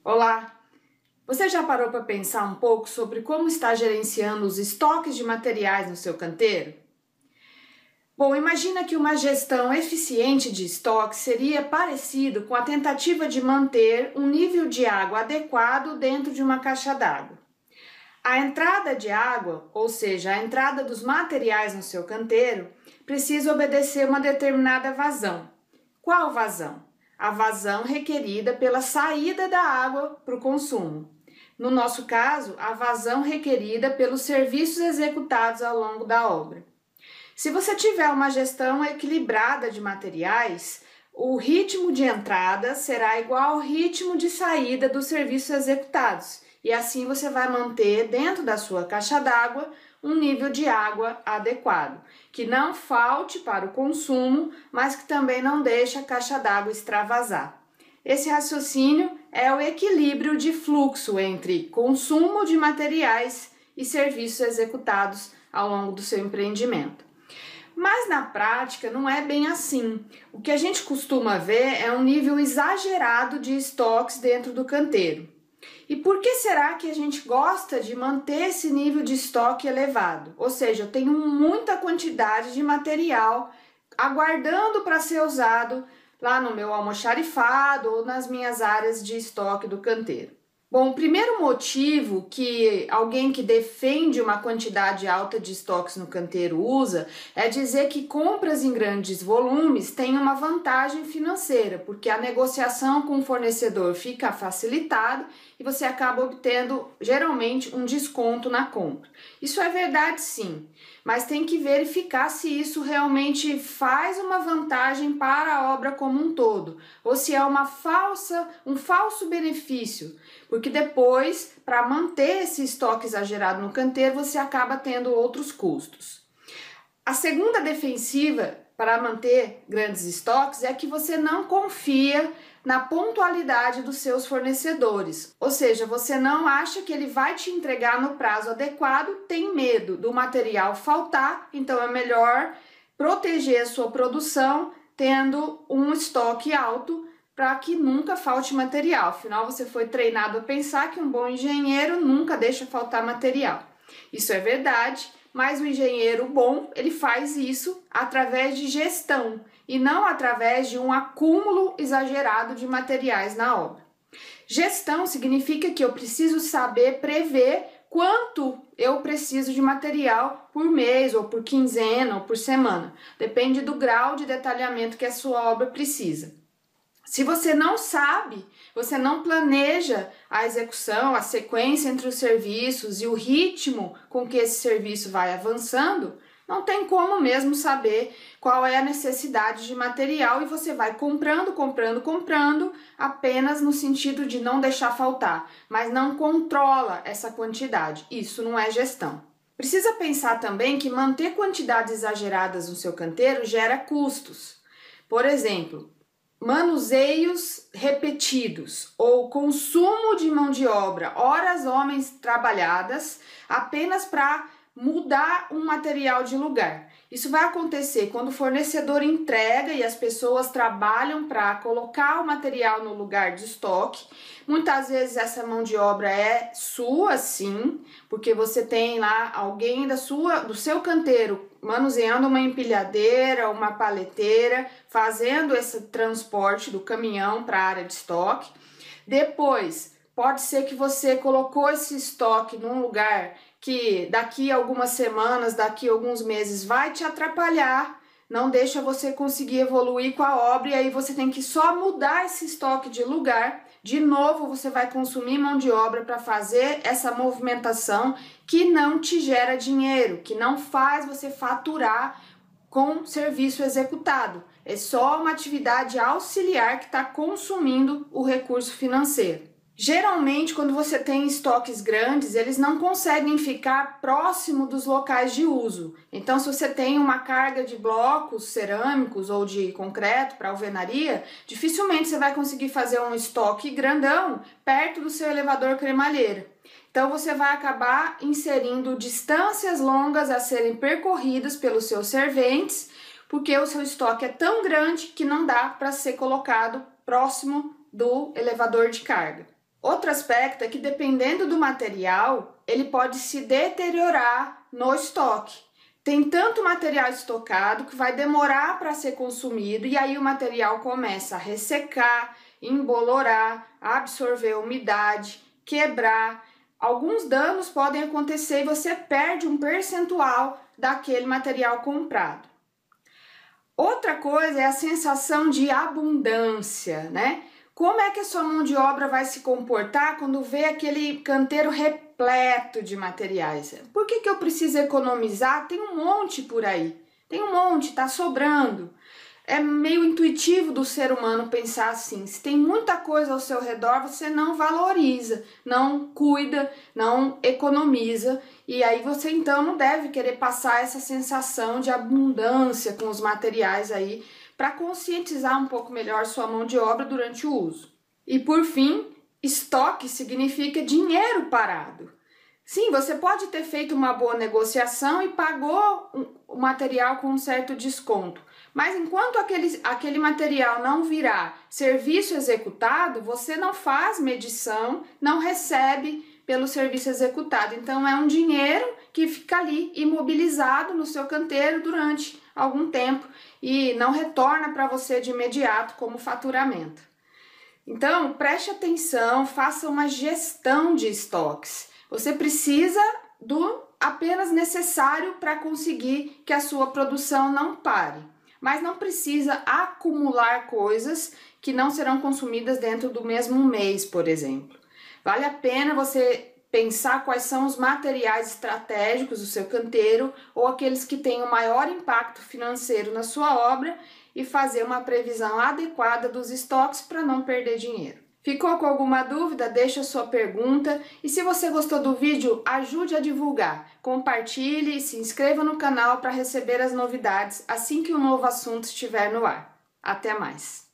Olá! Você já parou para pensar um pouco sobre como está gerenciando os estoques de materiais no seu canteiro? Bom, imagina que uma gestão eficiente de estoque seria parecido com a tentativa de manter um nível de água adequado dentro de uma caixa d'água. A entrada de água, ou seja, a entrada dos materiais no seu canteiro, precisa obedecer uma determinada vazão. Qual vazão? A vazão requerida pela saída da água para o consumo. No nosso caso, a vazão requerida pelos serviços executados ao longo da obra. Se você tiver uma gestão equilibrada de materiais, o ritmo de entrada será igual ao ritmo de saída dos serviços executados, e assim você vai manter dentro da sua caixa d'água um nível de água adequado, que não falte para o consumo, mas que também não deixe a caixa d'água extravasar. Esse raciocínio é o equilíbrio de fluxo entre consumo de materiais e serviços executados ao longo do seu empreendimento. Mas na prática não é bem assim. O que a gente costuma ver é um nível exagerado de estoques dentro do canteiro. E por que será que a gente gosta de manter esse nível de estoque elevado? Ou seja, eu tenho muita quantidade de material aguardando para ser usado lá no meu almoxarifado ou nas minhas áreas de estoque do canteiro. Bom, o primeiro motivo que alguém que defende uma quantidade alta de estoques no canteiro usa é dizer que compras em grandes volumes têm uma vantagem financeira, porque a negociação com o fornecedor fica facilitada e você acaba obtendo geralmente um desconto na compra. Isso é verdade, sim, mas tem que verificar se isso realmente faz uma vantagem para a obra como um todo, ou se é um falso benefício, porque depois, para manter esse estoque exagerado no canteiro, você acaba tendo outros custos. A segunda defensiva para manter grandes estoques é que você não confia na pontualidade dos seus fornecedores, ou seja, você não acha que ele vai te entregar no prazo adequado, tem medo do material faltar, então é melhor proteger a sua produção tendo um estoque alto para que nunca falte material. Afinal, você foi treinado a pensar que um bom engenheiro nunca deixa faltar material. Isso é verdade, mas o engenheiro bom, ele faz isso através de gestão e não através de um acúmulo exagerado de materiais na obra. Gestão significa que eu preciso saber prever quanto eu preciso de material por mês, ou por quinzena, ou por semana. Depende do grau de detalhamento que a sua obra precisa. Se você não sabe, você não planeja a execução, a sequência entre os serviços e o ritmo com que esse serviço vai avançando, não tem como mesmo saber qual é a necessidade de material e você vai comprando apenas no sentido de não deixar faltar, mas não controla essa quantidade. Isso não é gestão. Precisa pensar também que manter quantidades exageradas no seu canteiro gera custos. Por exemplo, manuseios repetidos ou consumo de mão de obra, horas homens trabalhadas apenas para mudar um material de lugar. Isso vai acontecer quando o fornecedor entrega e as pessoas trabalham para colocar o material no lugar de estoque. Muitas vezes essa mão de obra é sua, sim, porque você tem lá alguém do seu canteiro manuseando uma empilhadeira, uma paleteira, fazendo esse transporte do caminhão para a área de estoque. Depois, pode ser que você colocou esse estoque num lugar que daqui a algumas semanas, daqui a alguns meses vai te atrapalhar, não deixa você conseguir evoluir com a obra e aí você tem que só mudar esse estoque de lugar. De novo, você vai consumir mão de obra para fazer essa movimentação que não te gera dinheiro, que não faz você faturar com serviço executado. É só uma atividade auxiliar que está consumindo o recurso financeiro. Geralmente, quando você tem estoques grandes, eles não conseguem ficar próximo dos locais de uso. Então, se você tem uma carga de blocos cerâmicos ou de concreto para alvenaria, dificilmente você vai conseguir fazer um estoque grandão perto do seu elevador cremalheira. Então, você vai acabar inserindo distâncias longas a serem percorridas pelos seus serventes, porque o seu estoque é tão grande que não dá para ser colocado próximo do elevador de carga. Outro aspecto é que, dependendo do material, ele pode se deteriorar no estoque. Tem tanto material estocado que vai demorar para ser consumido e aí o material começa a ressecar, embolorar, absorver umidade, quebrar. Alguns danos podem acontecer e você perde um percentual daquele material comprado. Outra coisa é a sensação de abundância, né? Como é que a sua mão de obra vai se comportar quando vê aquele canteiro repleto de materiais? Por que eu preciso economizar? Tem um monte por aí, tem um monte, tá sobrando. É meio intuitivo do ser humano pensar assim, se tem muita coisa ao seu redor, você não valoriza, não cuida, não economiza, e aí você então não deve querer passar essa sensação de abundância com os materiais aí, para conscientizar um pouco melhor sua mão de obra durante o uso. E por fim, estoque significa dinheiro parado. Sim, você pode ter feito uma boa negociação e pagou o material com um certo desconto, mas enquanto aquele material não virar serviço executado, você não faz medição, não recebe pelo serviço executado. Então é um dinheiro que fica ali imobilizado no seu canteiro durante algum tempo e não retorna para você de imediato como faturamento. Então preste atenção, faça uma gestão de estoques. Você precisa do apenas necessário para conseguir que a sua produção não pare, mas não precisa acumular coisas que não serão consumidas dentro do mesmo mês, por exemplo. Vale a pena você pensar quais são os materiais estratégicos do seu canteiro ou aqueles que têm o maior impacto financeiro na sua obra e fazer uma previsão adequada dos estoques para não perder dinheiro. Ficou com alguma dúvida? Deixa a sua pergunta e se você gostou do vídeo, ajude a divulgar, compartilhe e se inscreva no canal para receber as novidades assim que um novo assunto estiver no ar. Até mais!